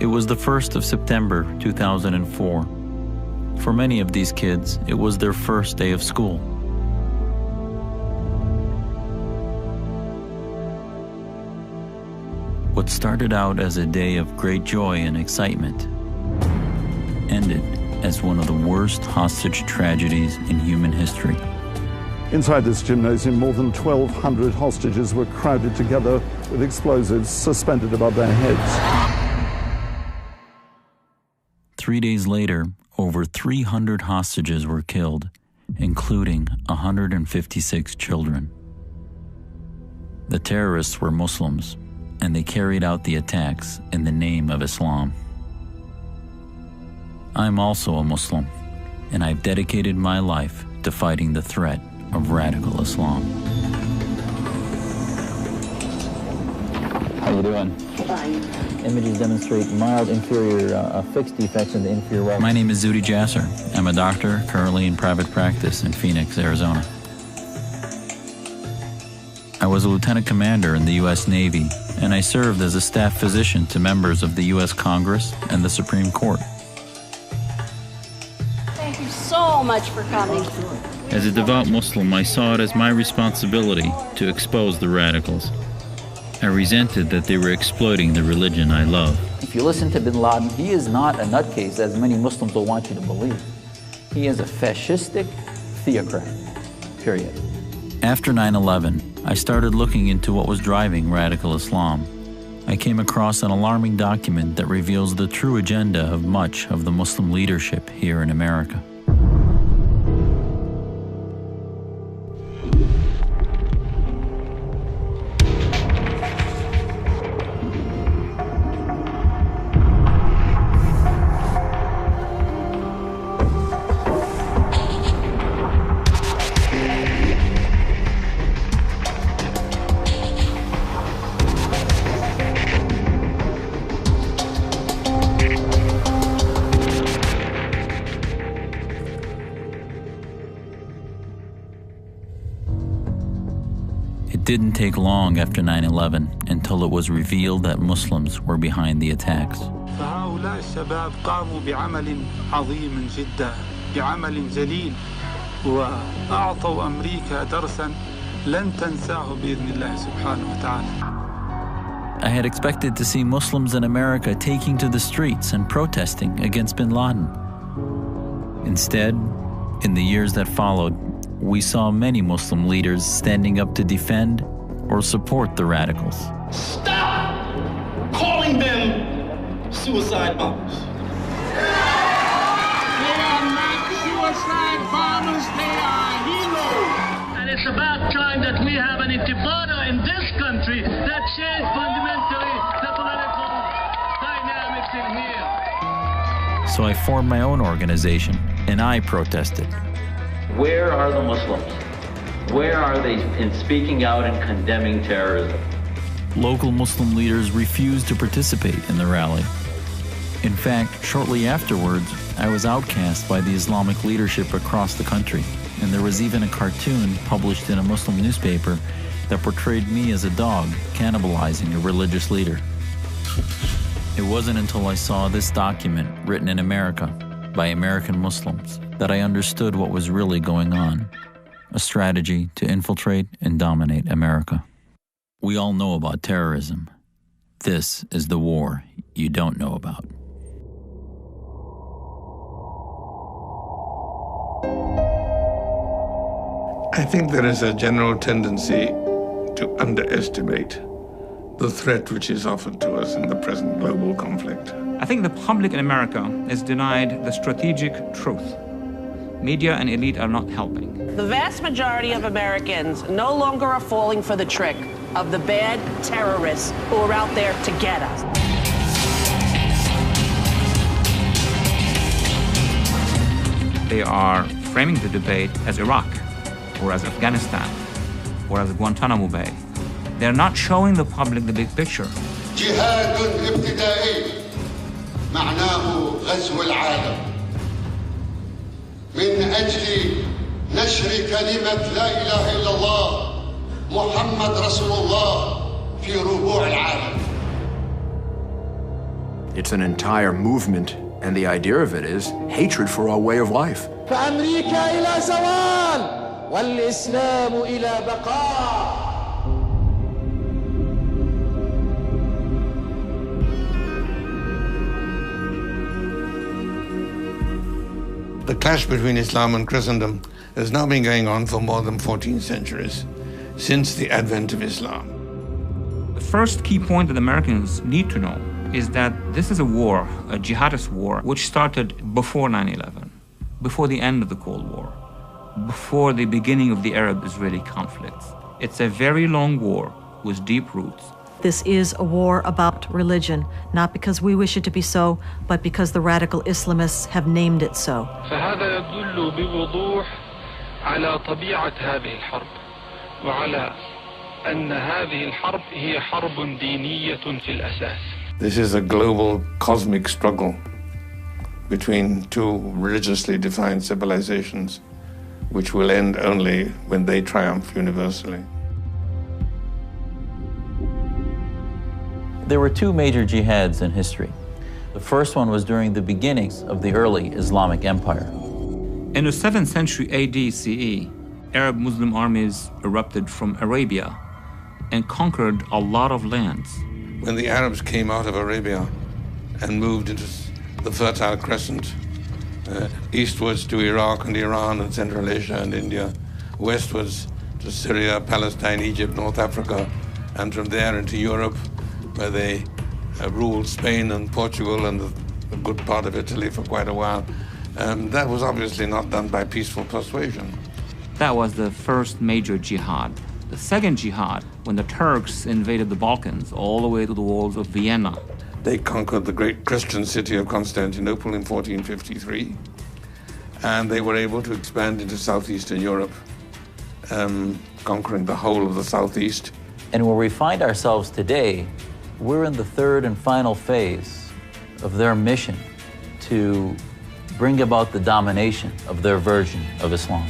It was the 1st of September, 2004. For many of these kids, it was their first day of school. What started out as a day of great joy and excitement ended as one of the worst hostage tragedies in human history. Inside this gymnasium, more than 1,200 hostages were crowded together with explosives suspended above their heads. 3 days later, over 300 hostages were killed, including 156 children. The terrorists were Muslims, and they carried out the attacks in the name of Islam. I'm also a Muslim, and I've dedicated my life to fighting the threat of radical Islam. How you doing? Fine. Images demonstrate mild inferior fixed defects in the inferior wall. My name is Zuhdi Jasser. I'm a doctor currently in private practice in Phoenix, Arizona. I was a lieutenant commander in the U.S. Navy, and I served as a staff physician to members of the U.S. Congress and the Supreme Court. Thank you so much for coming. As a devout Muslim, I saw it as my responsibility to expose the radicals. I resented that they were exploiting the religion I love. If you listen to bin Laden, he is not a nutcase as many Muslims will want you to believe. He is a fascistic theocrat, period. After 9/11, I started looking into what was driving radical Islam. I came across an alarming document that reveals the true agenda of much of the Muslim leadership here in America. It didn't take long after 9/11 until it was revealed that Muslims were behind the attacks. فهؤلاء الشباب قاموا بعمل عظيم جدا، بعمل جليل، وأعطوا أمريكا درسا لن تنساه بإذن الله سبحانه وتعالى. I had expected to see Muslims in America taking to the streets and protesting against bin Laden. Instead, in the years that followed, we saw many Muslim leaders standing up to defend or support the radicals. Stop calling them suicide bombers. They are not suicide bombers, they are heroes. And it's about time that we have an intifada in this country that changes fundamentally the political dynamics in here. So I formed my own organization, and I protested. Where are the Muslims? Where are they in speaking out and condemning terrorism? Local Muslim leaders refused to participate in the rally. In fact, shortly afterwards, I was outcast by the Islamic leadership across the country, and there was even a cartoon published in a Muslim newspaper that portrayed me as a dog cannibalizing a religious leader. It wasn't until I saw this document written in America by American Muslims that I understood what was really going on, a strategy to infiltrate and dominate America. We all know about terrorism. This is the war you don't know about. I think there is a general tendency to underestimate the threat which is offered to us in the present global conflict. I think the public in America is denied the strategic truth. Media and elite are not helping. The vast majority of Americans no longer are falling for the trick of the bad terrorists who are out there to get us. They are framing the debate as Iraq, or as Afghanistan, or as Guantanamo Bay. They're not showing the public the big picture. جهاد ابتدائي معناه غزو العالم من أجل نشر كلمة لا إله إلا الله محمد رسول الله في ربوع العالم. It's an entire movement, and the idea of it is hatred for our way of life. فأمريكا إلى زوال والإسلام إلى بقاء. The clash between Islam and Christendom has now been going on for more than 14 centuries, since the advent of Islam. The first key point that Americans need to know is that this is a war, a jihadist war, which started before 9/11, before the end of the Cold War, before the beginning of the Arab-Israeli conflicts. It's a very long war with deep roots. This is a war about religion, not because we wish it to be so, but because the radical Islamists have named it so. فهذا يدل بوضوح على طبيعة هذه الحرب وعلى أن هذه الحرب هي حرب دينية في الأساس. This is a global cosmic struggle between two religiously defined civilizations, which will end only when they triumph universally. There were two major jihads in history. The first one was during the beginnings of the early Islamic Empire. In the 7th century AD CE, Arab Muslim armies erupted from Arabia and conquered a lot of lands. When the Arabs came out of Arabia and moved into the Fertile Crescent, eastwards to Iraq and Iran and Central Asia and India, westwards to Syria, Palestine, Egypt, North Africa, and from there into Europe, where they ruled Spain and Portugal and a good part of Italy for quite a while. That was obviously not done by peaceful persuasion. That was the first major jihad. The second jihad, when the Turks invaded the Balkans all the way to the walls of Vienna. They conquered the great Christian city of Constantinople in 1453, and they were able to expand into southeastern Europe, conquering the whole of the southeast. And where we find ourselves today, we're in the third and final phase of their mission to bring about the domination of their version of Islam.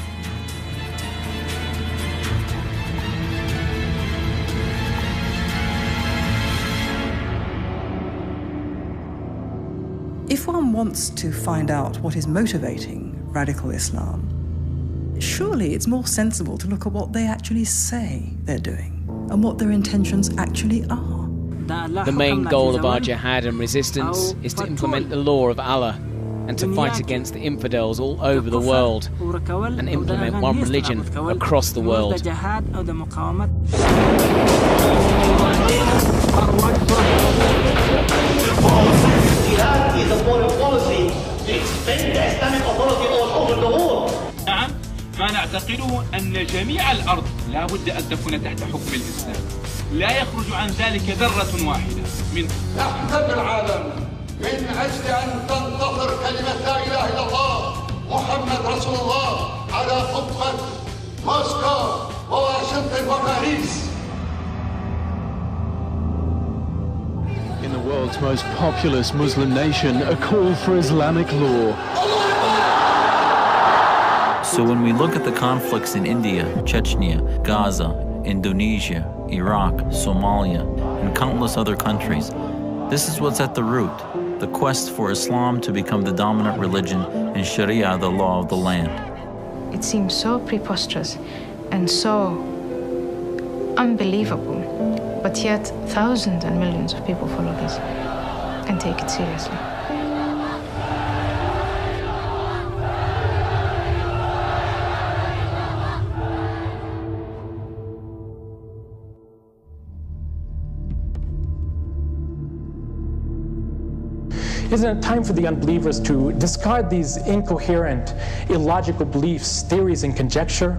If one wants to find out what is motivating radical Islam, surely it's more sensible to look at what they actually say they're doing and what their intentions actually are. The main goal of our jihad and resistance is to implement the law of Allah and to fight against the infidels all over the world and implement one religion across the world. Jihad is a foreign policy to expand the Islamic authority all over the world. نعم، ما نعتقده أن جميع الأرض لا بد أن تكون تحت حكم الإسلام. لا يخرج عن ذلك ذرة واحدة من نحن العالم من أجل أن تنتصر كلمة لا إله إلا الله محمد رسول الله على خطة موسكو وواشنطن وباريس. In the world's most populous Muslim nation, a call for Islamic law. So when we look at the conflicts in India, Chechnya, Gaza, Indonesia, Iraq, Somalia, and countless other countries, this is what's at the root, the quest for Islam to become the dominant religion and Sharia the law of the land. It seems so preposterous and so unbelievable, but yet thousands and millions of people follow this and take it seriously. Isn't it time for the unbelievers to discard these incoherent, illogical beliefs, theories, and conjecture?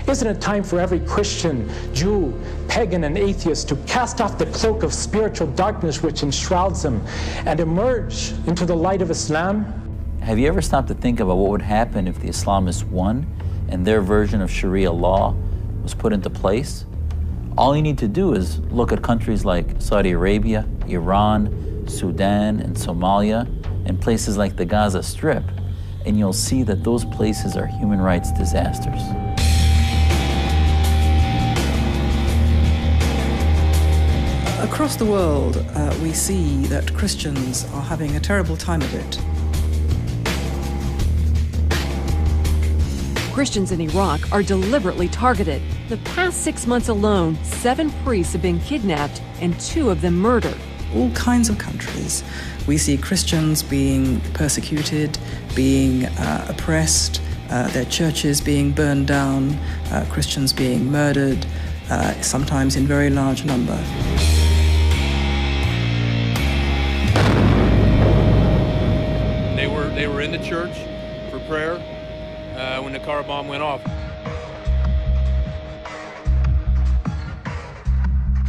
Isn't it time for every Christian, Jew, pagan, and atheist to cast off the cloak of spiritual darkness which enshrouds them and emerge into the light of Islam? Have you ever stopped to think about what would happen if the Islamists won and their version of Sharia law was put into place? All you need to do is look at countries like Saudi Arabia, Iran, Sudan, and Somalia, and places like the Gaza Strip, and you'll see that those places are human rights disasters. Across the world, we see that Christians are having a terrible time of it. Christians in Iraq are deliberately targeted. The past 6 months alone, 7 priests have been kidnapped and 2 of them murdered. All kinds of countries, we see Christians being persecuted, being oppressed, their churches being burned down, Christians being murdered, sometimes in very large number. They were in the church for prayer when the car bomb went off.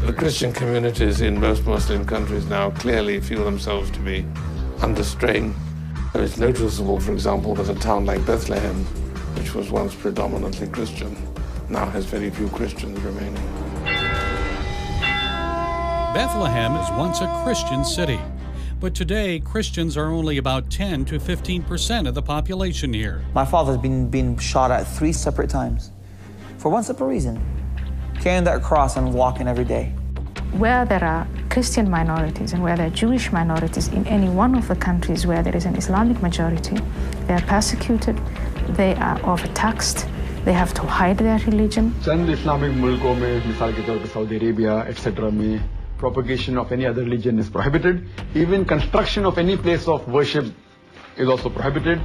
The Christian communities in most Muslim countries now clearly feel themselves to be under strain. It's noticeable, for example, that a town like Bethlehem, which was once predominantly Christian, now has very few Christians remaining. Bethlehem is once a Christian city, but today Christians are only about 10 to 15% of the population here. My father's been shot at 3 separate times for one simple reason: carrying that cross and walking every day. Where there are Christian minorities and where there are Jewish minorities in any one of the countries where there is an Islamic majority, they are persecuted, they are overtaxed, they have to hide their religion. Chand Islamic मुल्कों में, मिसाल के तौर पर Saudi Arabia, etc. में propagation of any other religion is prohibited. Even construction of any place of worship is also prohibited.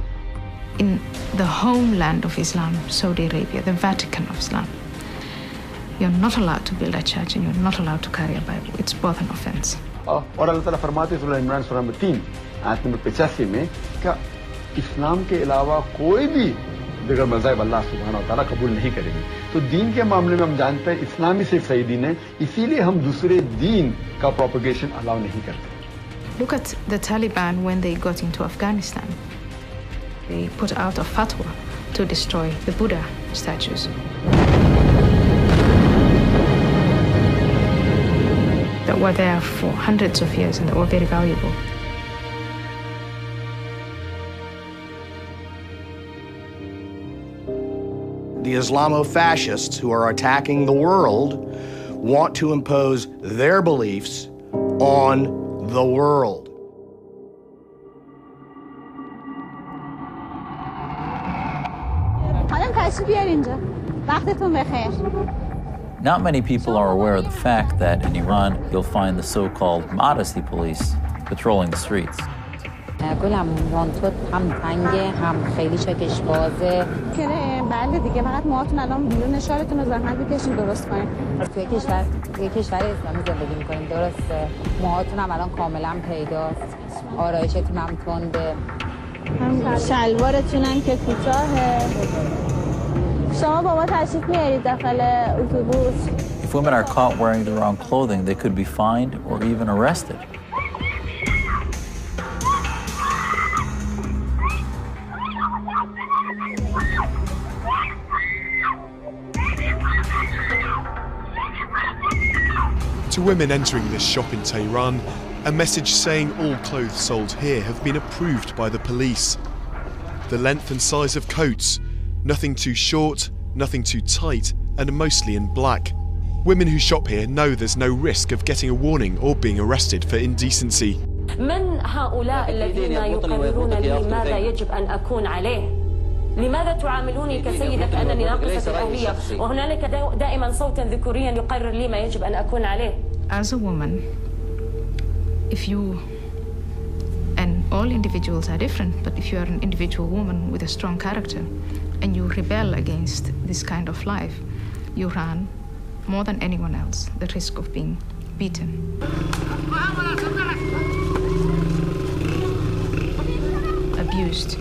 In the homeland of Islam, Saudi Arabia, the Vatican of Islam, you're not allowed to build a church and you're not allowed to carry a Bible. It's both an offense. और अल्लाह ताला फरमाते हैं सूरह इमरान सूरह number 3 आयत number 85 में कि इस्लाम के अलावा कोई भी दिगर मज़हब अल्लाह सुब्हानहू व तआला कबूल नहीं करेगी। तो दीन के मामले में हम जानते हैं इस्लाम ही सिर्फ सही दीन है, इसीलिए हम दूसरे दीन का प्रोपगेशन अलाउ नहीं करते। Look at the Taliban when they got into Afghanistan. They put out a fatwa to destroy the Buddha statues. That were there for hundreds of years and that were very valuable. The Islamo-fascists who are attacking the world want to impose their beliefs on the world. Not many people are aware of the fact that in Iran you'll find the so-called modesty police patrolling the streets. گلم وانتود هم تنگه هم خیلی چکش بازه. بله دیگه فقط موهاتون الان بیرون شالتون رو زحمت بکشین درست کنین. توی کشور اسلامی زندگی میکنیم درسته. موهاتون هم الان کاملا پیداست. آرایشتون هم تنده. شلوارتون هم که کوتاهه. شما بابا تشریف میارید داخل اتوبوس. If women are caught wearing the wrong clothing, they could be fined or even arrested. To women entering this shop in Tehran, a message saying all clothes sold here have been approved by the police. The length and size of coats, nothing too short, nothing too tight, and mostly in black. Women who shop here know there's no risk of getting a warning or being arrested for indecency. من هؤلاء الذين يقررون لي ماذا يجب أن أكون عليه؟ لماذا تعاملوني كسيدة كأنني ناقصة الهوية وهنالك دائما صوتا ذكوريا يقرر لي ما يجب أن أكون عليه. As a woman, if you, and all individuals are different, but if you are an individual woman with a strong character and you rebel against this kind of life, you run more than anyone else the risk of being beaten. Abused.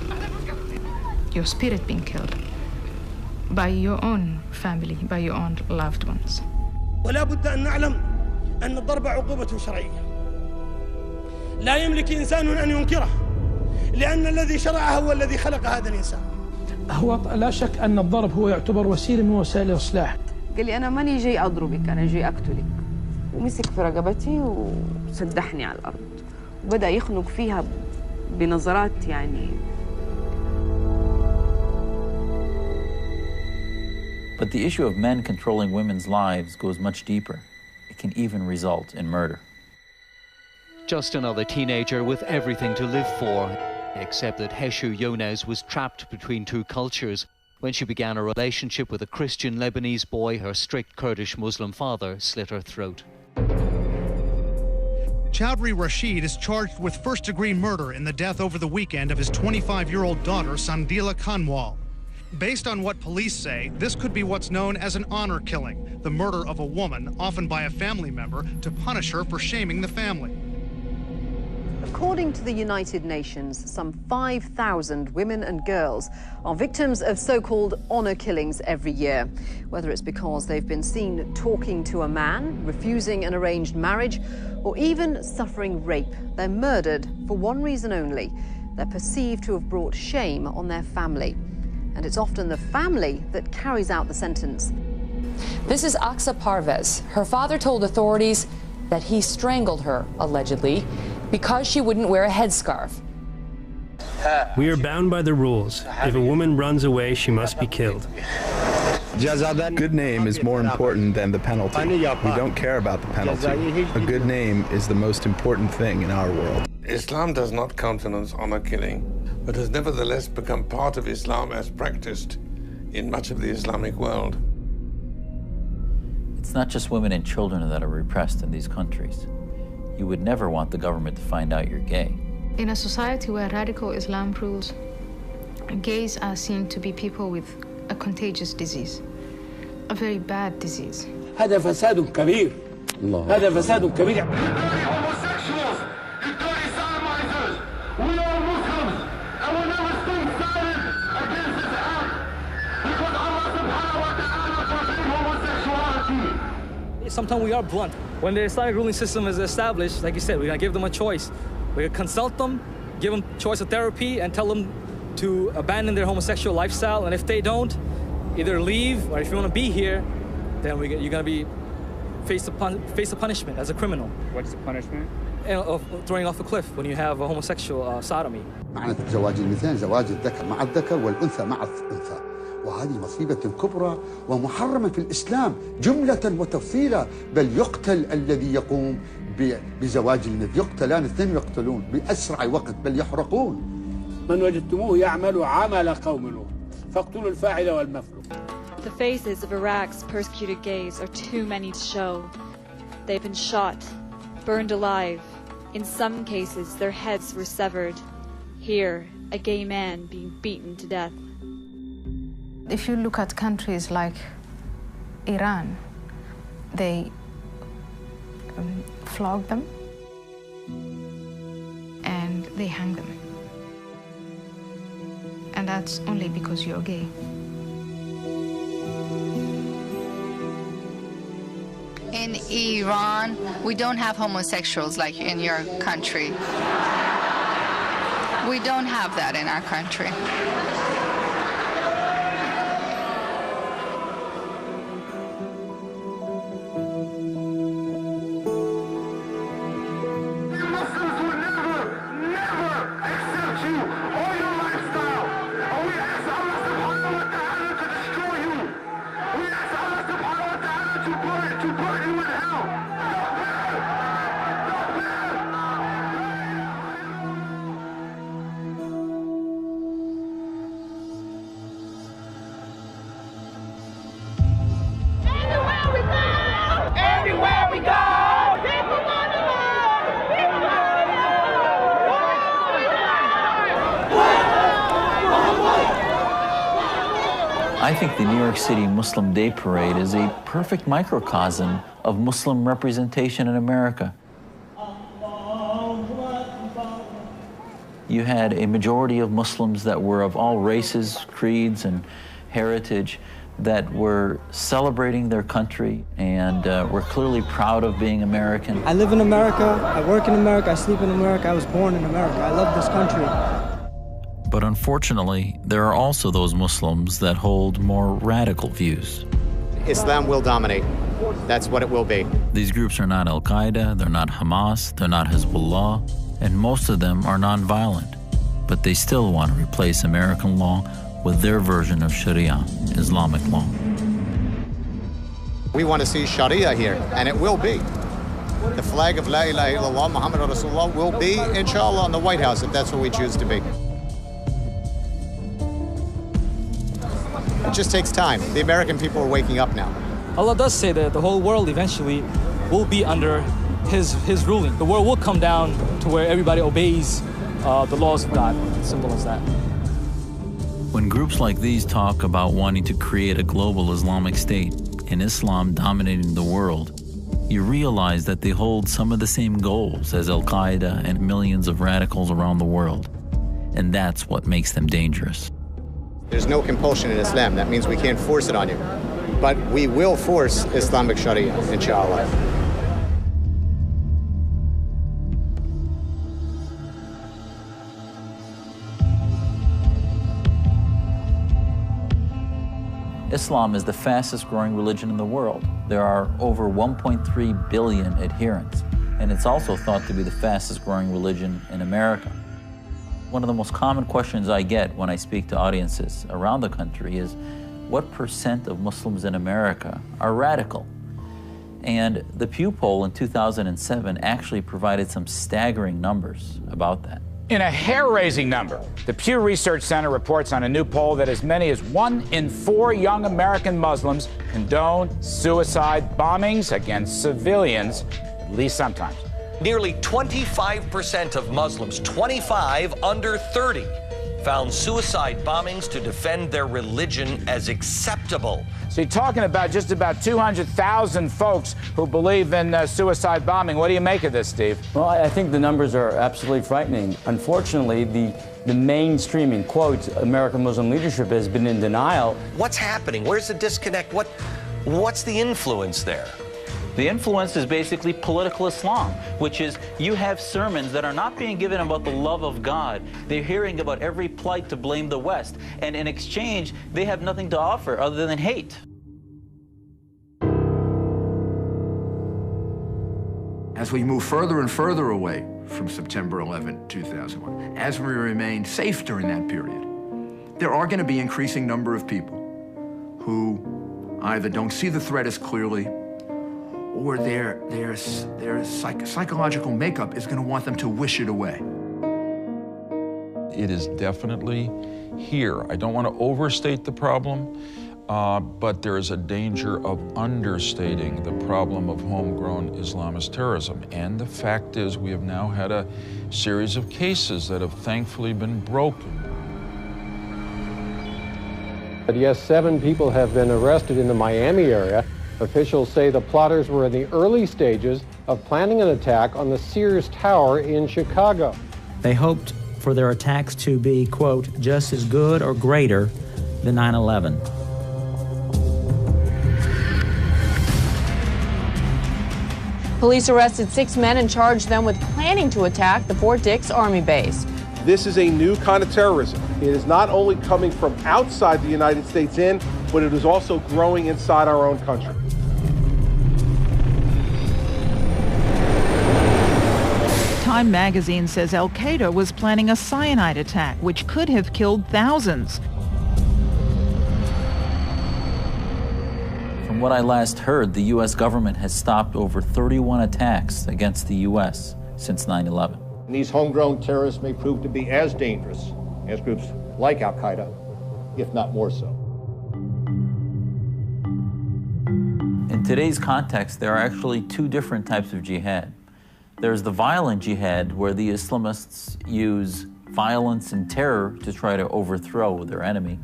Your spirit being killed by your own family, by your own loved ones. ولا بد أن نعلم أن الضرب عقوبة شرعية لا يملك إنسان أن ينكره لأن الذي شرعه هو الذي خلق هذا الإنسان. هو لا شك أن الضرب هو يعتبر وسيلة من وسائل الإصلاح. قال لي أنا ماني جاي أضربك، أنا جاي أقتلك، ومسك في رقبتي وسدحني على الأرض وبدأ يخنق فيها بنظرات يعني. But the issue of men controlling women's lives goes much deeper. It can even result in murder. Just another teenager with everything to live for, except that Heshu Yonez was trapped between two cultures. When she began a relationship with a Christian Lebanese boy, her strict Kurdish Muslim father slit her throat. Chowdhury Rashid is charged with first-degree murder in the death over the weekend of his 25-year-old daughter, Sandila Kanwal. Based on what police say, this could be what's known as an honor killing, the murder of a woman, often by a family member, to punish her for shaming the family. According to the United Nations, some 5,000 women and girls are victims of so-called honor killings every year. Whether it's because they've been seen talking to a man, refusing an arranged marriage, or even suffering rape, they're murdered for one reason only. They're perceived to have brought shame on their family. And it's often the family that carries out the sentence. This is Aksa Parvez. Her father told authorities that he strangled her, allegedly, because she wouldn't wear a headscarf. We are bound by the rules. If a woman runs away, she must be killed. Good name is more important than the penalty. We don't care about the penalty. A good name is the most important thing in our world. Islam does not countenance honor killing, but has nevertheless become part of Islam as practiced in much of the Islamic world. It's not just women and children that are repressed in these countries. You would never want the government to find out you're gay. In a society where radical Islam rules, gays are seen to be people with a contagious disease, a very bad disease. هذا فساد كبير. هذا فساد كبير. Sometimes we are blunt. When the Islamic ruling system is established, like you said, we're gonna give them a choice. We're gonna consult them, give them choice of therapy, and tell them to abandon their homosexual lifestyle. And if they don't, either leave, or if you wanna be here, then you're gonna be face a punishment as a criminal. What's the punishment? Of throwing off a cliff when you have a homosexual sodomy. معنى زواج المثلين زواج الذكر مع الذكر والأنثى مع الأنثى. وهذه مصيبة كبرى ومحرمة في الإسلام جملة وتفصيلا، بل يقتل الذي يقوم بزواج المثل، يقتلان اثنين يقتلون بأسرع وقت بل يحرقون. من وجدتموه يعمل عمل قوم لوط فاقتلوا الفاعل والمفعول. The faces of Iraq's persecuted gays are too many to show. They've been shot, burned alive. In some cases, their heads were severed. Here, a gay man being beaten to death. If you look at countries like Iran, they flog them and they hang them. And that's only because you're gay. In Iran, we don't have homosexuals like in your country. We don't have that in our country. I think the New York City Muslim Day Parade is a perfect microcosm of Muslim representation in America. You had a majority of Muslims that were of all races, creeds, and heritage that were celebrating their country and were clearly proud of being American. I live in America, I work in America, I sleep in America, I was born in America. I love this country. But unfortunately, there are also those Muslims that hold more radical views. Islam will dominate. That's what it will be. These groups are not Al-Qaeda, they're not Hamas, they're not Hezbollah, and most of them are nonviolent. But they still want to replace American law with their version of Sharia, Islamic law. We want to see Sharia here, and it will be. The flag of La ilaha illallah, Muhammad Rasulullah will be, inshallah, in the White House if that's what we choose to be. It just takes time. The American people are waking up now. Allah does say that the whole world eventually will be under His ruling. The world will come down to where everybody obeys the laws of God. Simple as that. When groups like these talk about wanting to create a global Islamic State and Islam dominating the world, you realize that they hold some of the same goals as Al-Qaeda and millions of radicals around the world. And that's what makes them dangerous. There's no compulsion in Islam. That means we can't force it on you. But we will force Islamic Sharia, inshallah. Islam is the fastest growing religion in the world. There are over 1.3 billion adherents, and it's also thought to be the fastest growing religion in America. One of the most common questions I get when I speak to audiences around the country is, what % of Muslims in America are radical? And the Pew poll in 2007 actually provided some staggering numbers about that. In a hair-raising number, the Pew Research Center reports on a new poll that as many as 1 in 4 young American Muslims condone suicide bombings against civilians, at least sometimes. Nearly 25% of Muslims, 25 under 30, found suicide bombings to defend their religion as acceptable. So you're talking about just about 200,000 folks who believe in suicide bombing. What do you make of this, Steve? Well, I think the numbers are absolutely frightening. Unfortunately, the mainstreaming, quote, American Muslim leadership has been in denial. What's happening? Where's the disconnect? What's the influence there? The influence is basically political Islam, which is you have sermons that are not being given about the love of God. They're hearing about every plight to blame the West. And in exchange, they have nothing to offer other than hate. As we move further and further away from September 11, 2001, as we remain safe during that period, there are going to be an increasing number of people who either don't see the threat as clearly, or their psychological makeup is going to want them to wish it away. It is definitely here. I don't want to overstate the problem, but there is a danger of understating the problem of homegrown Islamist terrorism. And the fact is, we have now had a series of cases that have thankfully been broken. But yes, 7 people have been arrested in the Miami area. Officials say the plotters were in the early stages of planning an attack on the Sears Tower in Chicago. They hoped for their attacks to be, quote, just as good or greater than 9/11. Police arrested 6 men and charged them with planning to attack the Fort Dix Army base. This is a new kind of terrorism. It is not only coming from outside the United States in, but it is also growing inside our own country. Time magazine says Al-Qaeda was planning a cyanide attack, which could have killed thousands. From what I last heard, the U.S. government has stopped over 31 attacks against the U.S. since 9/11. These homegrown terrorists may prove to be as dangerous as groups like Al-Qaeda, if not more so. In today's context, there are actually 2 different types of jihad. There's the violent jihad, where the Islamists use violence and terror to try to overthrow their enemy.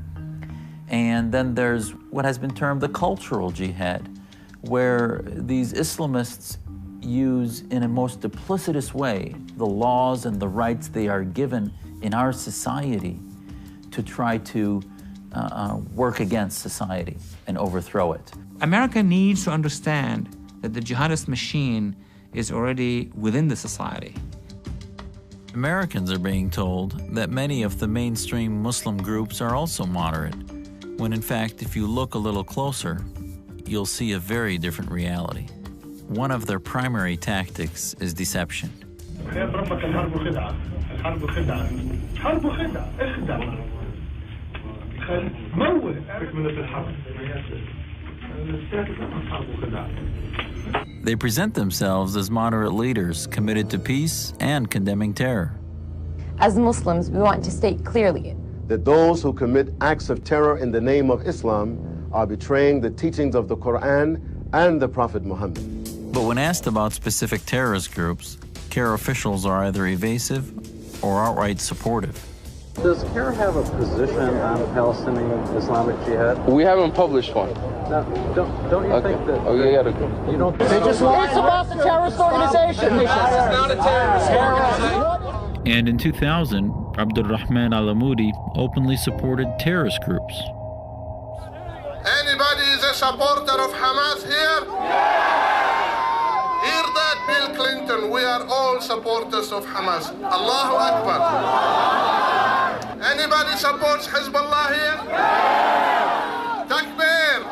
And then there's what has been termed the cultural jihad, where these Islamists use in a most duplicitous way the laws and the rights they are given in our society to try to work against society and overthrow it. America needs to understand that the jihadist machine is already within the society. Americans are being told that many of the mainstream Muslim groups are also moderate, when in fact, if you look a little closer, you'll see a very different reality. One of their primary tactics is deception. They present themselves as moderate leaders committed to peace and condemning terror. As Muslims, we want to state clearly that those who commit acts of terror in the name of Islam are betraying the teachings of the Quran and the Prophet Muhammad. But when asked about specific terrorist groups, CARE officials are either evasive or outright supportive. Does CARE have a position on Palestinian Islamic Jihad? We haven't published one. No, don't you think that... Oh, you gotta... You don't... They just want... It's about the terrorist organization. This is not a terrorist organization. And in 2000, Abdurrahman al-Amoudi openly supported terrorist groups. Anybody is a supporter of Hamas here? Hear that, Bill Clinton? We are all supporters of Hamas. Allahu Akbar. Anybody supports Hezbollah here? Takbir.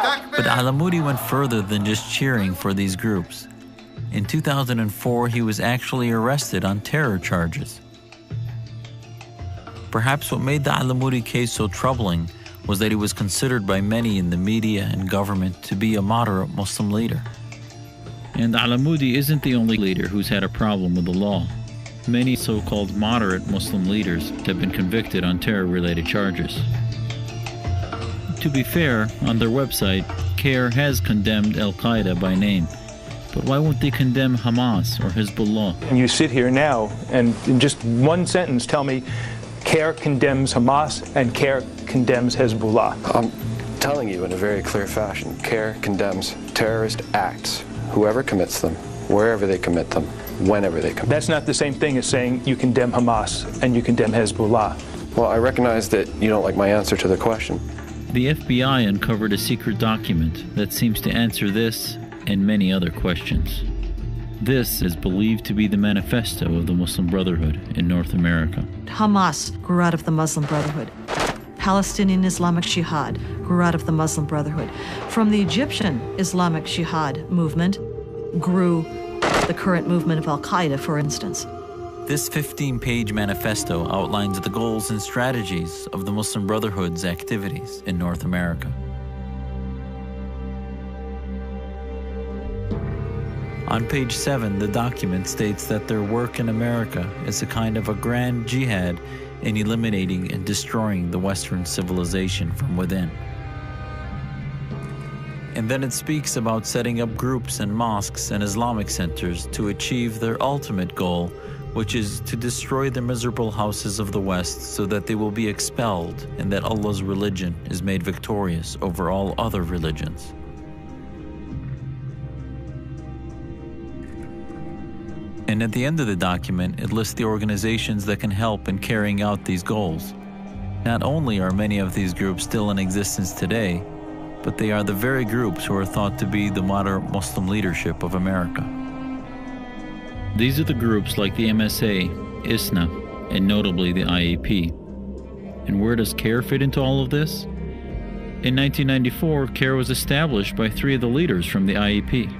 Takbir. But al-Amoudi went further than just cheering for these groups. In 2004, he was actually arrested on terror charges. Perhaps what made the al-Amoudi case so troubling was that he was considered by many in the media and government to be a moderate Muslim leader. And al-Amoudi isn't the only leader who's had a problem with the law. Many so-called moderate Muslim leaders have been convicted on terror-related charges. To be fair, on their website, CARE has condemned Al-Qaeda by name. But why won't they condemn Hamas or Hezbollah? And you sit here now and in just one sentence tell me CARE condemns Hamas and CARE condemns Hezbollah. I'm telling you in a very clear fashion, CARE condemns terrorist acts, whoever commits them, wherever they commit them, whenever they commit them. That's not the same thing as saying you condemn Hamas and you condemn Hezbollah. Well, I recognize that you don't like my answer to the question. The FBI uncovered a secret document that seems to answer this and many other questions. This is believed to be the manifesto of the Muslim Brotherhood in North America. Hamas grew out of the Muslim Brotherhood. Palestinian Islamic Jihad grew out of the Muslim Brotherhood. From the Egyptian Islamic Jihad movement grew the current movement of Al-Qaeda, for instance. This 15-page manifesto outlines the goals and strategies of the Muslim Brotherhood's activities in North America. On page 7, the document states that their work in America is a kind of a grand jihad in eliminating and destroying the Western civilization from within. And then it speaks about setting up groups and mosques and Islamic centers to achieve their ultimate goal, which is to destroy the miserable houses of the West so that they will be expelled and that Allah's religion is made victorious over all other religions. And at the end of the document, it lists the organizations that can help in carrying out these goals. Not only are many of these groups still in existence today, but they are the very groups who are thought to be the moderate Muslim leadership of America. These are the groups like the MSA, ISNA, and notably the IAP. And where does CARE fit into all of this? In 1994, CARE was established by 3 of the leaders from the IAP.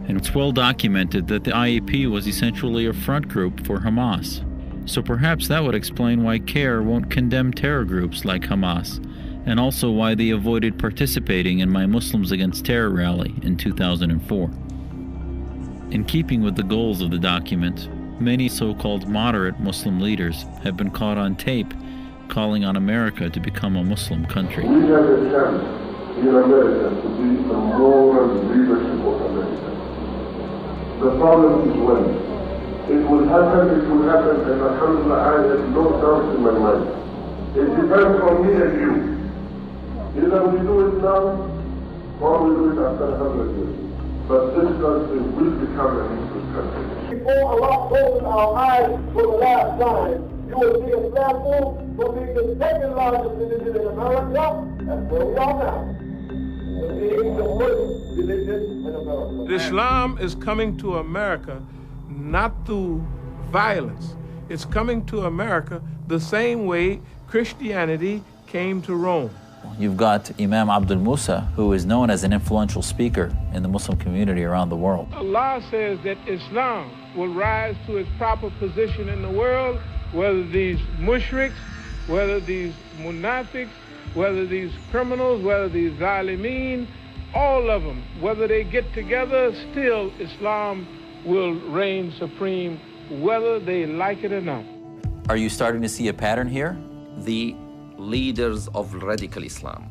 And it's well documented that the IAP was essentially a front group for Hamas. So perhaps that would explain why CARE won't condemn terror groups like Hamas, and also why they avoided participating in my Muslims Against Terror rally in 2004. In keeping with the goals of the document, many so-called moderate Muslim leaders have been caught on tape calling on America to become a Muslim country. We have a chance in America to be the moral leadership of America. The problem is when. It will happen, and alhamdulillah, I have no doubt in my mind. It depends on me and you. Either we do it now, or we do it after 100 years. But this country will become a Muslim country. Before Allah opens our eyes for the last time, you will see Islam will be the second largest religion in America, and where we are now. Being the first religion in America. Islam is coming to America not through violence. It's coming to America the same way Christianity came to Rome. You've got Imam Abdul Musa, who is known as an influential speaker in the Muslim community around the world. Allah says that Islam will rise to its proper position in the world, whether these mushriks, whether these munafiqs, whether these criminals, whether these zalimeen, all of them, whether they get together, still Islam will reign supreme, whether they like it or not. Are you starting to see a pattern here? The leaders of radical Islam,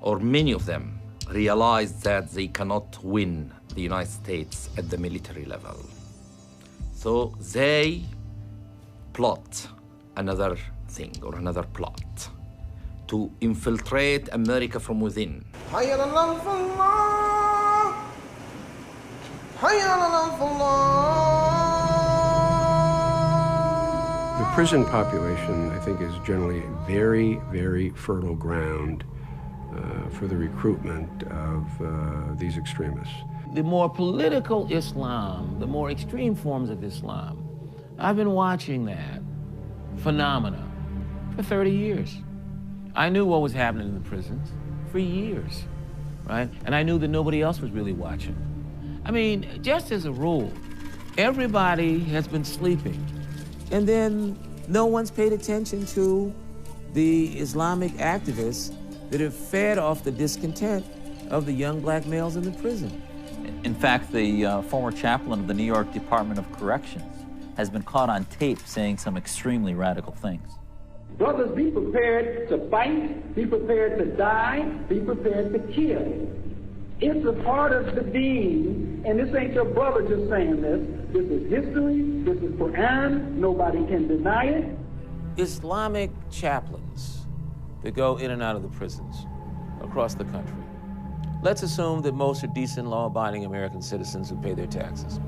or many of them, realize that they cannot win the United States at the military level. So they plot another thing or another plot to infiltrate America from within. The prison population, I think, is generally a very, very fertile ground for the recruitment of these extremists. The more political Islam, the more extreme forms of Islam, I've been watching that phenomena for 30 years. I knew what was happening in the prisons for years, right? And I knew that nobody else was really watching. I mean, just as a rule, everybody has been sleeping, and then no one's paid attention to the Islamic activists that have fed off the discontent of the young black males in the prison. In fact, the former chaplain of the New York Department of Corrections has been caught on tape saying some extremely radical things. Brothers, be prepared to fight, be prepared to die, be prepared to kill. It's a part of the deen, and this ain't your brother just saying this. This is history, this is Quran, nobody can deny it. Islamic chaplains that go in and out of the prisons across the country. Let's assume that most are decent, law-abiding American citizens who pay their taxes.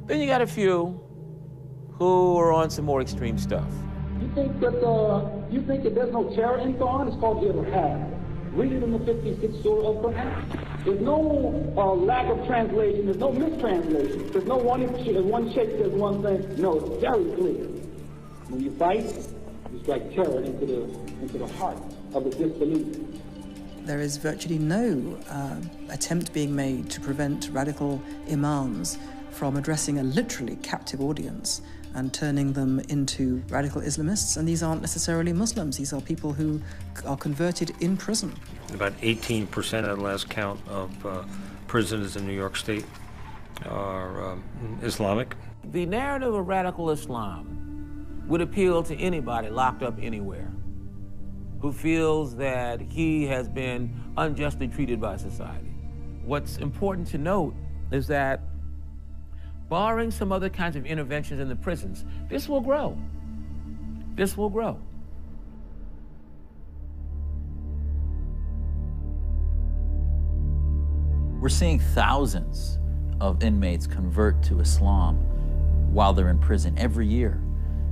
Then you got a few who are on some more extreme stuff. You think that there's no terror in Quran? It's called Irhab. Read it in the 56th surah of Quran. There's no lack of translation. There's no mistranslation. There's no one shape says one thing. No, it's very clear. When you fight, you strike terror into the heart of the disbeliever. There is virtually no attempt being made to prevent radical imams from addressing a literally captive audience and turning them into radical Islamists. And these aren't necessarily Muslims. These are people who are converted in prison. About 18% at the last count of prisoners in New York State are Islamic. The narrative of radical Islam would appeal to anybody locked up anywhere who feels that he has been unjustly treated by society. What's important to note is that barring some other kinds of interventions in the prisons, this will grow. This will grow. We're seeing thousands of inmates convert to Islam while they're in prison every year.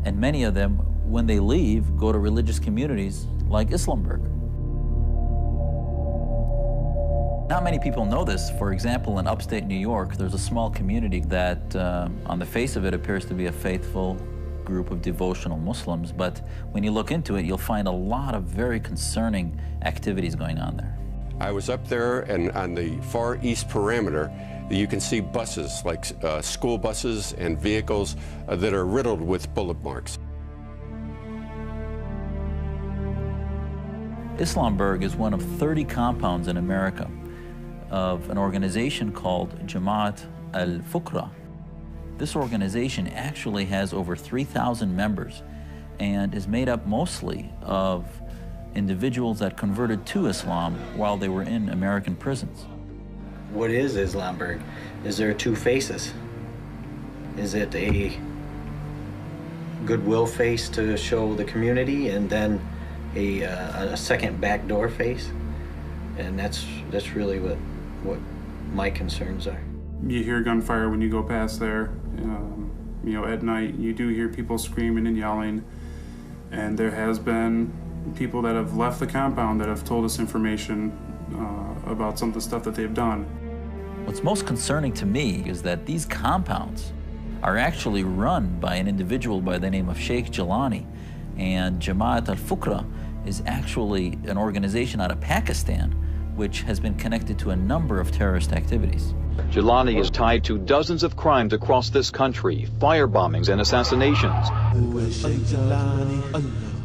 And many of them, when they leave, go to religious communities like Islamburg. Not many people know this. For example, in upstate New York, there's a small community that, on the face of it, appears to be a faithful group of devotional Muslims. But when you look into it, you'll find a lot of very concerning activities going on there. I was up there, and on the far east perimeter, you can see buses, like school buses and vehicles that are riddled with bullet marks. Islamburg is one of 30 compounds in America of an organization called Jamaat al-Fuqra. This organization actually has over 3,000 members and is made up mostly of individuals that converted to Islam while they were in American prisons. What is Islamburg? Is there two faces? Is it a goodwill face to show the community and then a second backdoor face? And that's really what my concerns are. You hear gunfire when you go past there. You know, at night you do hear people screaming and yelling, and there has been people that have left the compound that have told us information about some of the stuff that they've done. What's most concerning to me is that these compounds are actually run by an individual by the name of Sheikh Jilani, and Jamaat al-Fuqra is actually an organization out of Pakistan which has been connected to a number of terrorist activities. Jilani is tied to dozens of crimes across this country, firebombings and assassinations.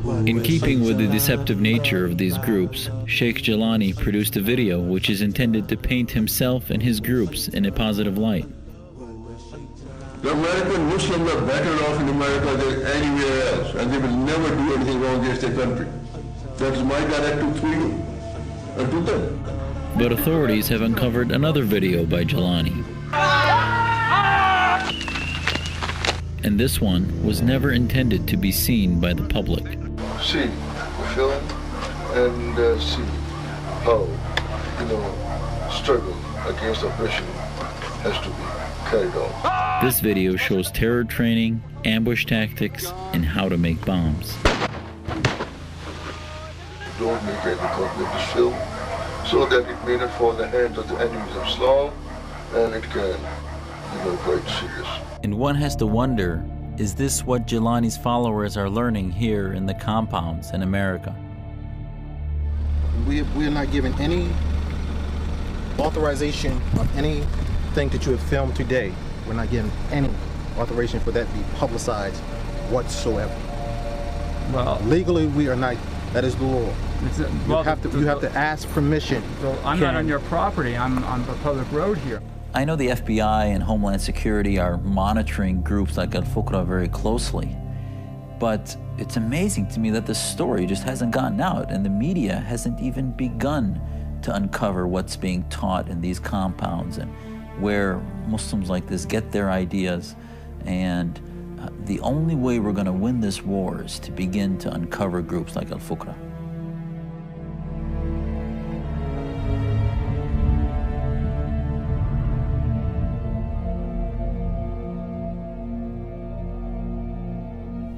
In keeping with the deceptive nature of these groups, Sheikh Jelani produced a video which is intended to paint himself and his groups in a positive light. The American Muslims are better off in America than anywhere else, and they will never do anything wrong against their country. That is my directive to you and to them. But authorities have uncovered another video by Jelani. And this one was never intended to be seen by the public. See the film and see how, struggle against oppression has to be carried on. This video shows terror training, ambush tactics, and how to make bombs. Don't make any copy of this film so that it may not fall in the hands of the enemies of Islam, and it can, quite serious. And one has to wonder, is this what Jelani's followers are learning here in the compounds in America? We are not given any authorization of anything that you have filmed today. We're not given any authorization for that to be publicized whatsoever. Well, legally, we are not. That is the law. You have to ask permission. So I'm not on your property. I'm on the public road here. I know the FBI and Homeland Security are monitoring groups like Al-Fuqra very closely, but it's amazing to me that the story just hasn't gotten out and the media hasn't even begun to uncover what's being taught in these compounds and where Muslims like this get their ideas. And the only way we're going to win this war is to begin to uncover groups like Al-Fuqra.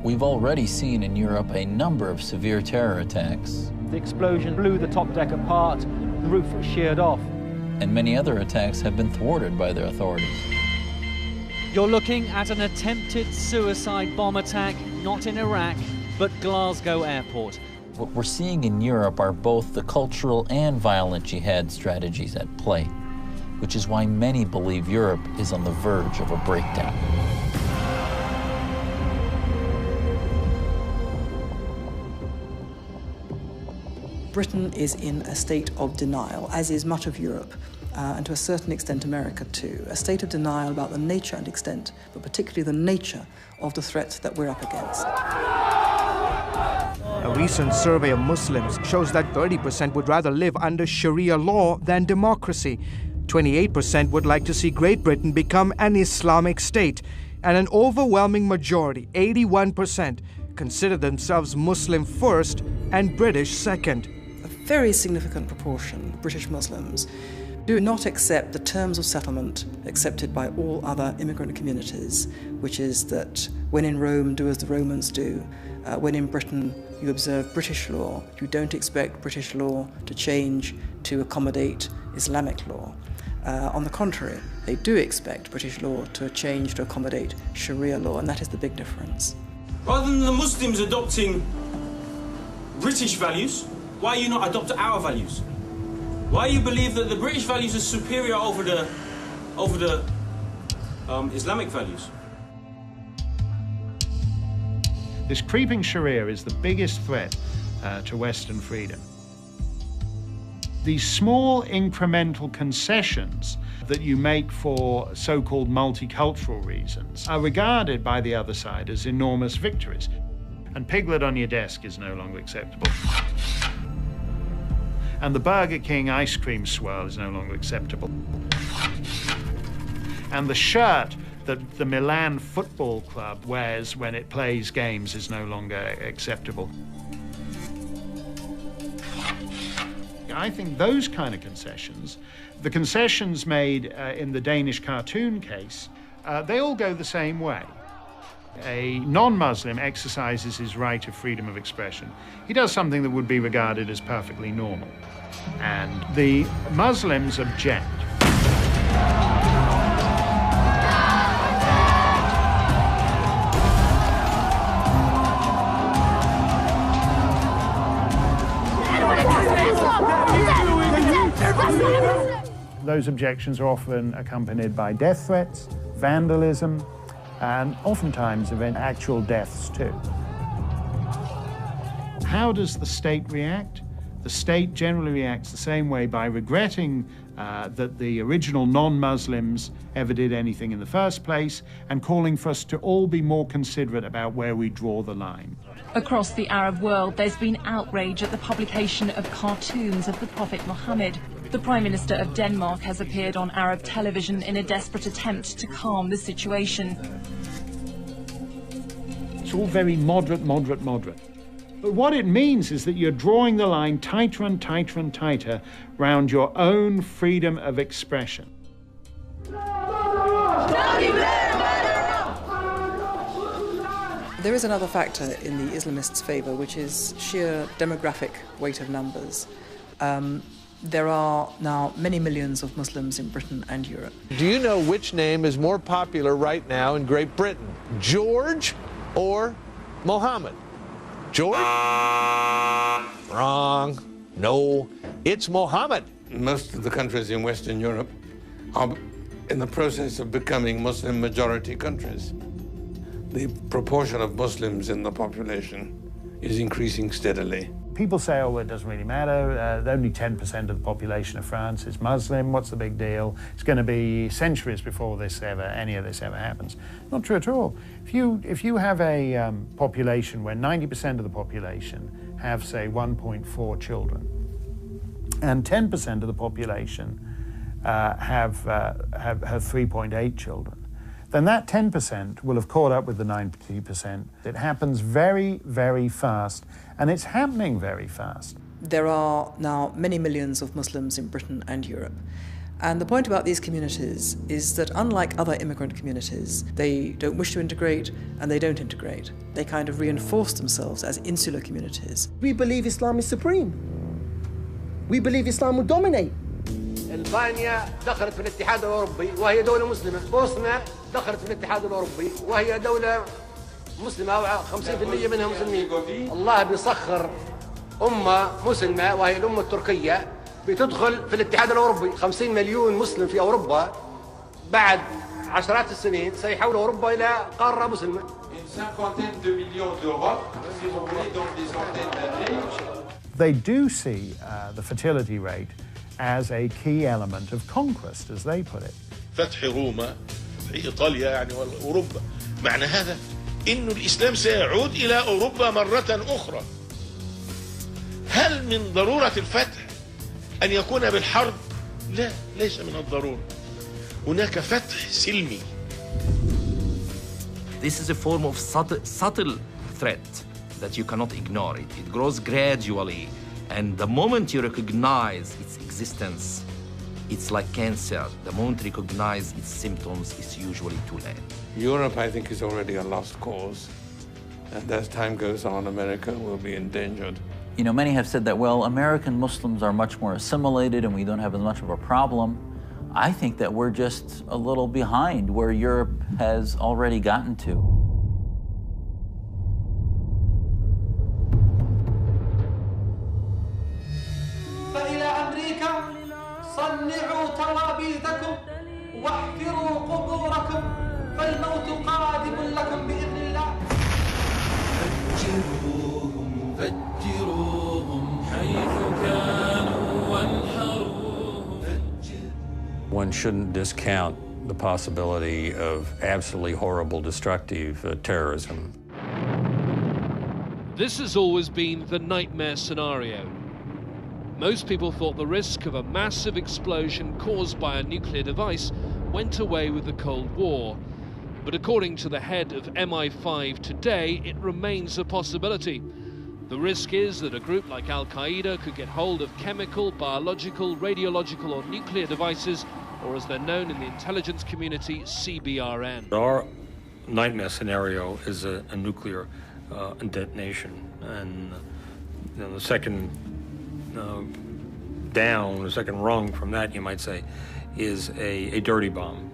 We've already seen in Europe a number of severe terror attacks. The explosion blew the top deck apart, the roof was sheared off. And many other attacks have been thwarted by their authorities. You're looking at an attempted suicide bomb attack, not in Iraq, but Glasgow Airport. What we're seeing in Europe are both the cultural and violent jihad strategies at play, which is why many believe Europe is on the verge of a breakdown. Britain is in a state of denial, as is much of Europe, and to a certain extent America too. A state of denial about the nature and extent, but particularly the nature of the threat that we're up against. A recent survey of Muslims shows that 30% would rather live under Sharia law than democracy. 28% would like to see Great Britain become an Islamic state, and an overwhelming majority, 81%, consider themselves Muslim first and British second. A very significant proportion, British Muslims, do not accept the terms of settlement accepted by all other immigrant communities, which is that when in Rome, do as the Romans do. When in Britain, you observe British law. You don't expect British law to change to accommodate Islamic law. On the contrary, they do expect British law to change to accommodate Sharia law, and that is the big difference. Rather than the Muslims adopting British values, why are you not adopting our values? Why you believe that the British values are superior over the Islamic values? This creeping Sharia is the biggest threat to Western freedom. These small incremental concessions that you make for so-called multicultural reasons are regarded by the other side as enormous victories. And Piglet on your desk is no longer acceptable. And the Burger King ice cream swirl is no longer acceptable. And the shirt that the Milan Football Club wears when it plays games is no longer acceptable. I think those kind of concessions, the concessions made in the Danish cartoon case, they all go the same way. A non-Muslim exercises his right of freedom of expression. He does something that would be regarded as perfectly normal. And the Muslims object. Those objections are often accompanied by death threats, vandalism, and oftentimes actual deaths too. how does the state react? The state generally reacts the same way, by regretting that the original non-Muslims ever did anything in the first place, and calling for us to all be more considerate about where we draw the line. Across the Arab world, there's been outrage at the publication of cartoons of the Prophet Muhammad. The Prime Minister of Denmark has appeared on Arab television in a desperate attempt to calm the situation. It's all very moderate, moderate, moderate. But what it means is that you're drawing the line tighter and tighter and tighter round your own freedom of expression. There is another factor in the Islamists' favour, which is sheer demographic weight of numbers. There are now many millions of Muslims in Britain and Europe. Do you know which name is more popular right now in Great Britain? George or Mohammed? George? Wrong. No, it's Mohammed. Most of the countries in Western Europe are in the process of becoming Muslim majority countries. The proportion of Muslims in the population is increasing steadily. People say, oh, well, it doesn't really matter. Only 10% of the population of France is Muslim. What's the big deal? It's going to be centuries before any of this ever happens. Not true at all. If you have a population where 90% of the population have, say, 1.4 children, and 10% of the population have 3.8 children, then that 10% will have caught up with the 90%. It happens very, very fast, and it's happening very fast. There are now many millions of Muslims in Britain and Europe. And the point about these communities is that, unlike other immigrant communities, they don't wish to integrate and they don't integrate. They kind of reinforce themselves as insular communities. We believe Islam is supreme. We believe Islam will dominate. ألبانيا دخلت في الاتحاد الأوروبي وهي دولة مسلمة. بوسنا دخلت في الاتحاد الأوروبي وهي دولة مسلمة 50% منها مسلمين. الله بيسخر أمة مسلمة وهي الأمة التركية بتدخل في الاتحاد الأوروبي. 50 مليون مسلم في أوروبا بعد عشرات السنين سيحولوا أوروبا إلى قارة مسلمة. They do see the fertility rate as a key element of conquest, as they put it. فتح روما في إيطاليا يعني أوروبا، معنى هذا إنه الإسلام سيعود إلى أوروبا مرة أخرى. هل من ضرورة الفتح أن يكون بالحرب؟ لا، ليس من الضرورة. هناك فتح سلمي. This is a form of subtle threat that you cannot ignore. It grows gradually, and the moment you recognize its existence, it's like cancer. The moment you recognize its symptoms, it's usually too late. Europe, I think, is already a lost cause. And as time goes on, America will be endangered. You know, many have said that, well, American Muslims are much more assimilated and we don't have as much of a problem. I think that we're just a little behind where Europe has already gotten to. صنعوا توابيتكم واحفروا قبوركم فالموت قادم لكم بإذن الله. فجروهم حيث كانوا وانحروهم. One shouldn't discount the possibility of absolutely horrible, destructive terrorism. This has always been the nightmare scenario. Most people thought the risk of a massive explosion caused by a nuclear device went away with the Cold War. But according to the head of MI5 today, it remains a possibility. The risk is that a group like Al-Qaeda could get hold of chemical, biological, radiological or nuclear devices, or as they're known in the intelligence community, CBRN. Our nightmare scenario is a nuclear detonation. And the second down, the second rung from that, you might say, is a dirty bomb.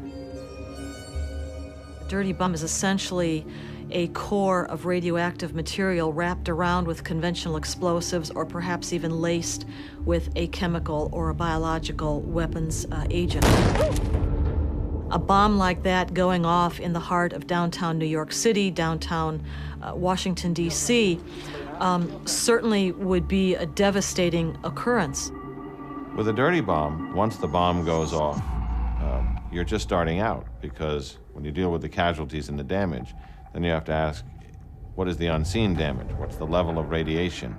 A dirty bomb is essentially a core of radioactive material wrapped around with conventional explosives or perhaps even laced with a chemical or a biological weapons agent. A bomb like that going off in the heart of downtown New York City, downtown Washington, D.C., certainly would be a devastating occurrence. With a dirty bomb, once the bomb goes off, you're just starting out, because when you deal with the casualties and the damage, then you have to ask, what is the unseen damage? What's the level of radiation?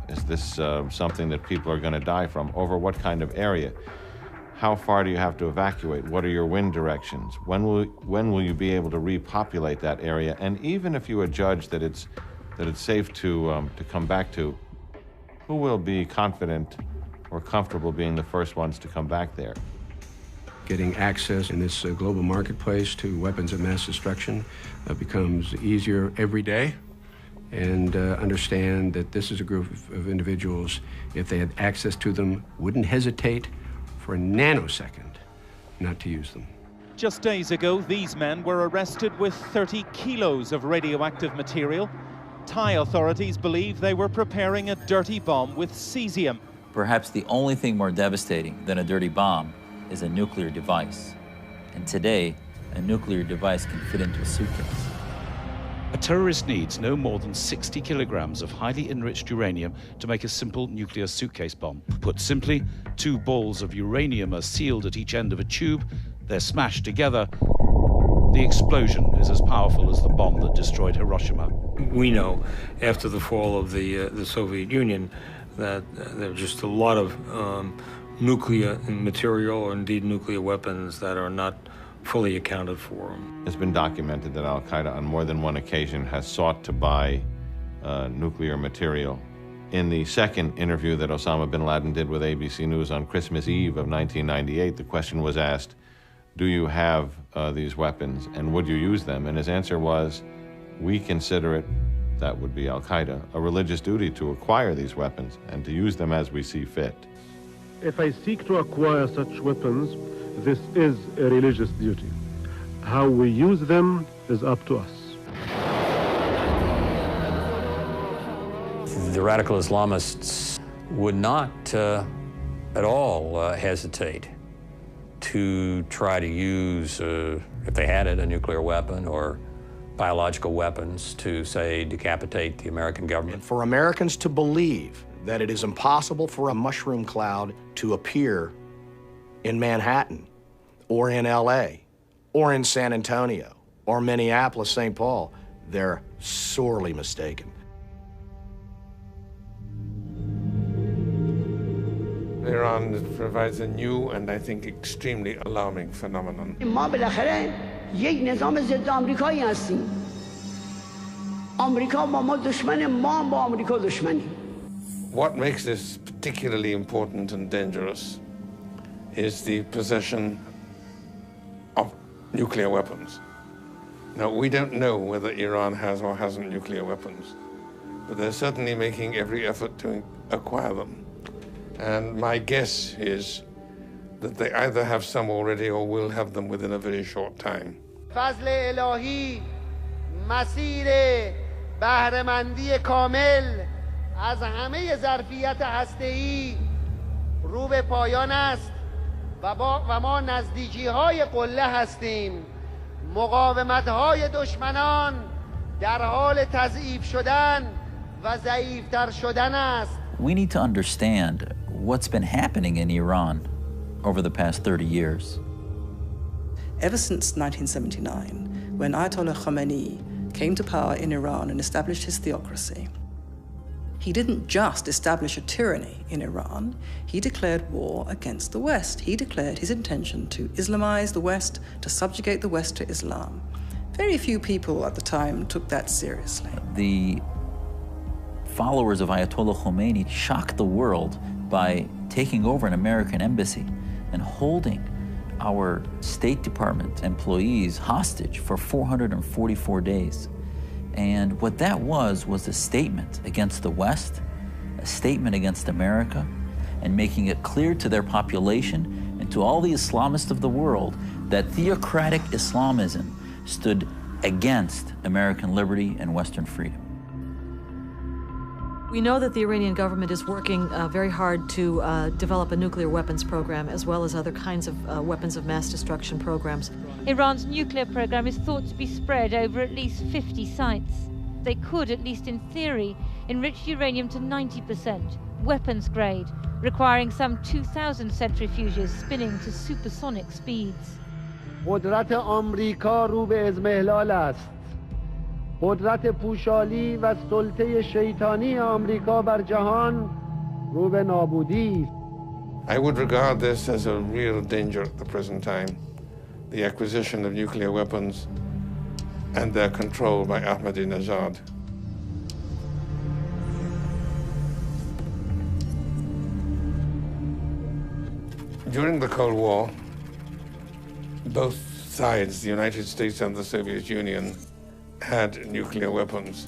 Is this something that people are going to die from? Over what kind of area? How far do you have to evacuate? What are your wind directions? When will you be able to repopulate that area? And even if you adjudge that it's safe to come back to, who will be confident or comfortable being the first ones to come back there? Getting access in this global marketplace to weapons of mass destruction becomes easier every day, and understand that this is a group of individuals, if they had access to them, wouldn't hesitate for a nanosecond not to use them. Just days ago, these men were arrested with 30 kilos of radioactive material. Thai authorities believe they were preparing a dirty bomb with cesium. Perhaps the only thing more devastating than a dirty bomb is a nuclear device. And today, a nuclear device can fit into a suitcase. A terrorist needs no more than 60 kilograms of highly enriched uranium to make a simple nuclear suitcase bomb. Put simply, 2 balls of uranium are sealed at each end of a tube. They're smashed together. The explosion is as powerful as the bomb that destroyed Hiroshima. We know, after the fall of the Soviet Union, that there are just a lot of nuclear material, or indeed nuclear weapons, that are not fully accounted for. It's been documented that Al-Qaeda on more than one occasion has sought to buy nuclear material. In the second interview that Osama bin Laden did with ABC News on Christmas Eve of 1998, the question was asked, do you have these weapons and would you use them? And his answer was, we consider it, that would be Al-Qaeda, a religious duty to acquire these weapons and to use them as we see fit. If I seek to acquire such weapons, this is a religious duty. How we use them is up to us. The radical Islamists would not at all hesitate to try to use, if they had it, a nuclear weapon or biological weapons to, say, decapitate the American government. For Americans to believe that it is impossible for a mushroom cloud to appear in Manhattan, or in LA, or in San Antonio, or Minneapolis, St. Paul, they're sorely mistaken. Iran provides a new and I think extremely alarming phenomenon. ما بالاخره یک نظام ضد آمریکایی هستیم. آمریکا با ما دشمن، ما با آمریکا دشمنیم. What makes this particularly important and dangerous is the possession of nuclear weapons. Now, we don't know whether Iran has or hasn't nuclear weapons, but they're certainly making every effort to acquire them. And my guess is that they either have some already or will have them within a very short time. فضل الهی مسیر بهره‌مندی کامل از همه ظرفیت هسته‌ای رو به پایان است و ما نزدیکی‌های قله هستیم. مقاومت‌های دشمنان در حال تضعیف شدن و ضعیف‌تر شدن است. We need to understand what's been happening in Iran over the past 30 years. Ever since 1979, when Ayatollah Khomeini came to power in Iran and established his theocracy, he didn't just establish a tyranny in Iran, he declared war against the West. He declared his intention to Islamize the West, to subjugate the West to Islam. Very few people at the time took that seriously. The followers of Ayatollah Khomeini shocked the world by taking over an American embassy and holding our State Department employees hostage for 444 days. And what that was a statement against the West, a statement against America, and making it clear to their population and to all the Islamists of the world that theocratic Islamism stood against American liberty and Western freedom. We know that the Iranian government is working very hard to develop a nuclear weapons program, as well as other kinds of weapons of mass destruction programs. Iran's nuclear program is thought to be spread over at least 50 sites. They could, at least in theory, enrich uranium to 90%, weapons grade, requiring some 2,000 centrifuges spinning to supersonic speeds. قدرت آمریکا رو به اضمحلال است. قدرت پوشالی و سلطه شیطانی آمریکا بر جهان رو به نابودی. I would regard this as a real danger at the present time, the acquisition of nuclear weapons and their control by Ahmadinejad. During the Cold War, both sides, the United States and the Soviet Union, had nuclear weapons,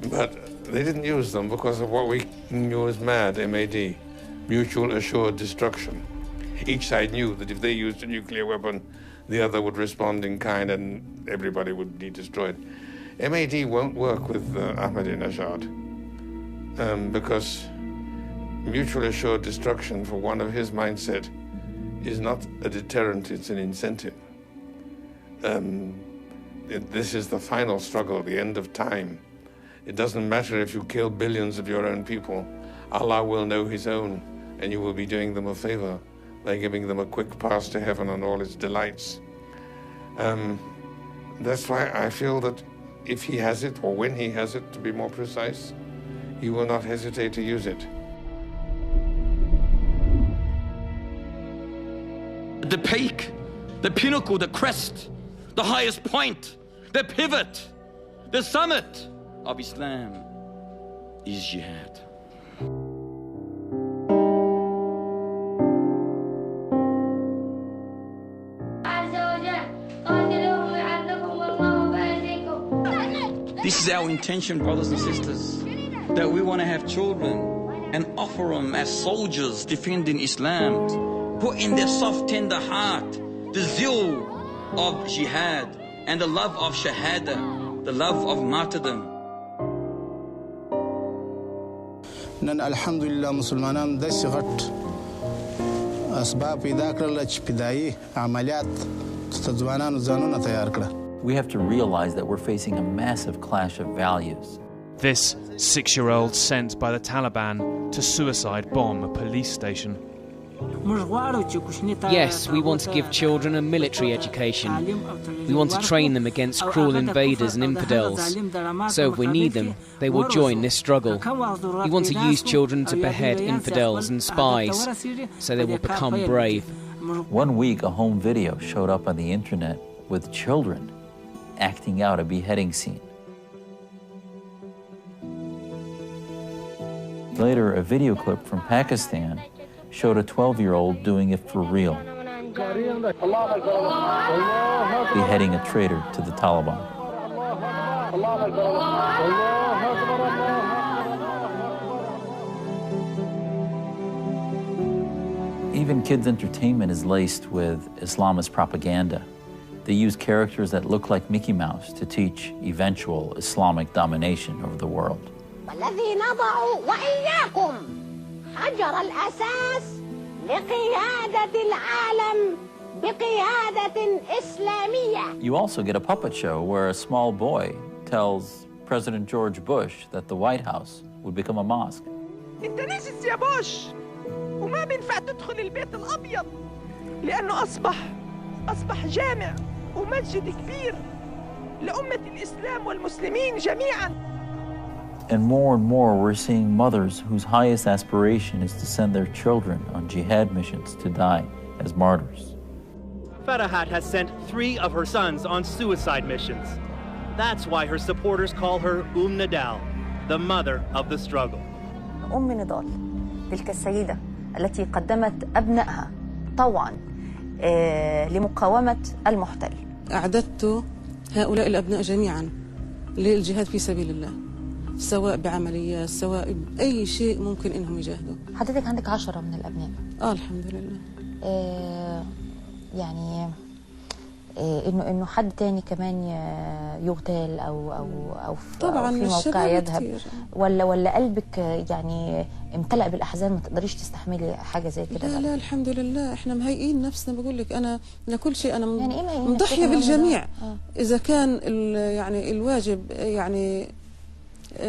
but they didn't use them because of what we knew as MAD, mutual assured destruction. Each side knew that if they used a nuclear weapon, the other would respond in kind and everybody would be destroyed. MAD won't work with Ahmadinejad because mutual assured destruction for one of his mindset is not a deterrent, it's an incentive. This is the final struggle, the end of time. It doesn't matter if you kill billions of your own people. Allah will know his own, and you will be doing them a favor by giving them a quick pass to heaven and all its delights. That's why I feel that if he has it, or when he has it, to be more precise, he will not hesitate to use it. The peak, the pinnacle, the crest, the highest point, the pivot, the summit of Islam is jihad. This is our intention, brothers and sisters, that we want to have children and offer them as soldiers defending Islam, put in their soft, tender heart the zeal of jihad and the love of shahada, the love of martyrdom. نن الحمدلله مسلمانان د صغت اسباب پیدا کړل چې پیدایي عملیات ځوانانو ځانونه تیار کړل. We have to realize that we're facing a massive clash of values. This 6-year-old sent by the Taliban to suicide bomb a police station. Yes, we want to give children a military education. We want to train them against cruel invaders and infidels. So if we need them, they will join this struggle. We want to use children to behead infidels and spies, so they will become brave. 1 week, a home video showed up on the internet with children acting out a beheading scene. Later, a video clip from Pakistan showed a 12-year-old doing it for real, beheading a traitor to the Taliban. Even kids' entertainment is laced with Islamist propaganda. They use characters that look like Mickey Mouse to teach eventual Islamic domination over the world. والذي نضع وإياكم حجر الأساس لقيادة العالم بقيادة إسلامية. You also get a puppet show where a small boy tells President George Bush that the White House would become a mosque. أنت نجس يا بوش وما بينفع تدخل البيت الأبيض لأنه أصبح جامع ومسجد كبير لأمة الإسلام والمسلمين جميعاً. And more we're seeing mothers whose highest aspiration is to send their children on jihad missions to die as martyrs. Farahat has sent 3 of her sons on suicide missions. That's why her supporters call her Nadal, the mother of the struggle. نضال تلك السيدة التي قدمت أبنائها طوعا لمقاومة المحتل. أعددت هؤلاء الأبناء جميعا للجهاد في سبيل الله، سواء بعمليات سواء بأي شيء ممكن إنهم يجاهدوا. حضرتك عندك 10 من الأبناء. الحمد لله. يعني انه حد تاني كمان يغتال او طبعا في موقع يذهب كتير. ولا قلبك يعني امتلأ بالاحزان ما تقدريش تستحملي حاجه زي كده؟ لا الحمد لله احنا مهيئين نفسنا، بقول لك انا كل شيء انا يعني إيه مهيئين مضحيه نفسنا؟ بالجميع. اذا كان يعني الواجب يعني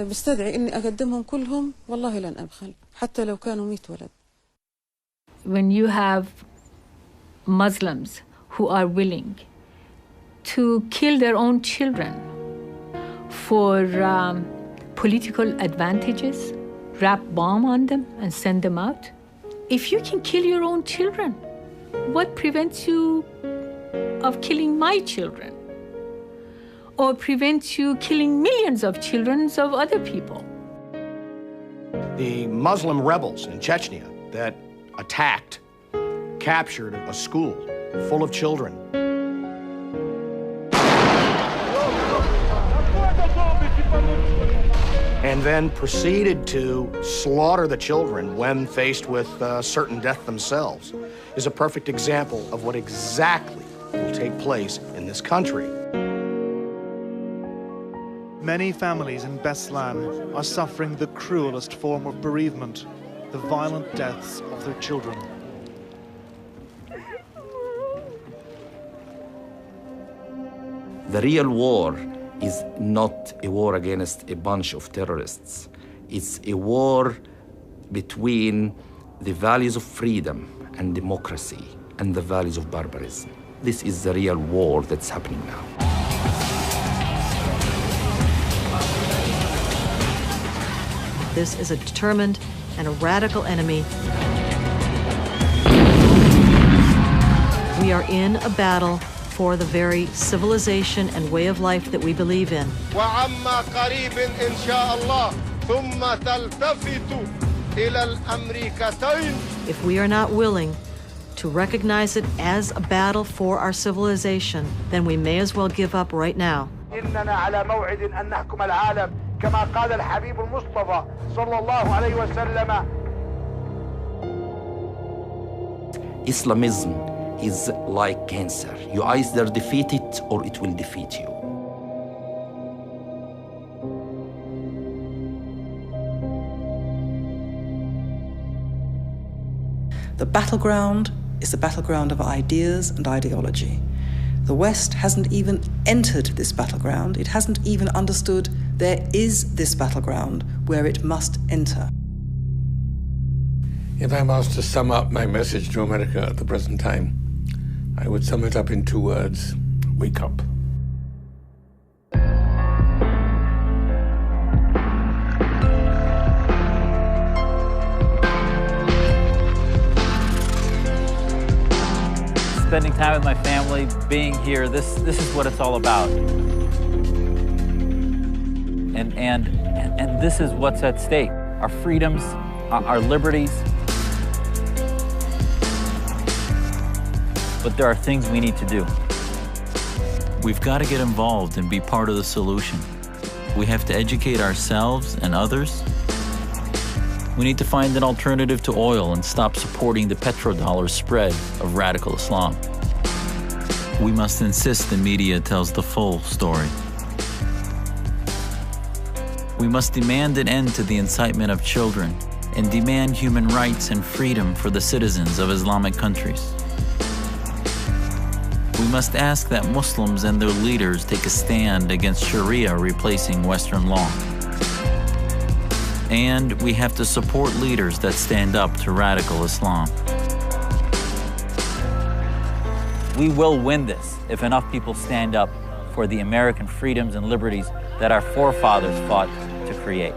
بستدعي اني اقدمهم كلهم والله لن ابخل حتى لو كانوا 100 ولد. When you have Muslims who are willing to kill their own children for political advantages, wrap bomb on them and send them out. If you can kill your own children, what prevents you of killing my children? Or prevents you killing millions of children of other people? The Muslim rebels in Chechnya that attacked, captured a school full of children. And then proceeded to slaughter the children when faced with certain death themselves is a perfect example of what exactly will take place in this country. Many families in Beslan are suffering the cruelest form of bereavement, the violent deaths of their children. The real war is not a war against a bunch of terrorists. It's a war between the values of freedom and democracy and the values of barbarism. This is the real war that's happening now. This is a determined and a radical enemy. We are in a battle for the very civilization and way of life that we believe in. وعما قريب إن شاء الله ثم تلتفت إلى الأمريكتين. If we are not willing to recognize it as a battle for our civilization, then we may as well give up right now. إننا على موعد أن نحكم العالم كما قال الحبيب المصطفى صلى الله عليه وسلم. Islamism is like cancer. You either defeat it or it will defeat you. The battleground is the battleground of ideas and ideology. The West hasn't even entered this battleground. It hasn't even understood there is this battleground where it must enter. If I'm asked to sum up my message to America at the present time, I would sum it up in 2 words: wake up. Spending time with my family, being here, this is what it's all about. And this is what's at stake. Our freedoms, our liberties. But there are things we need to do. We've got to get involved and be part of the solution. We have to educate ourselves and others. We need to find an alternative to oil and stop supporting the petrodollar spread of radical Islam. We must insist the media tells the full story. We must demand an end to the incitement of children and demand human rights and freedom for the citizens of Islamic countries. We must ask that Muslims and their leaders take a stand against Sharia replacing Western law. And we have to support leaders that stand up to radical Islam. We will win this if enough people stand up for the American freedoms and liberties that our forefathers fought to create.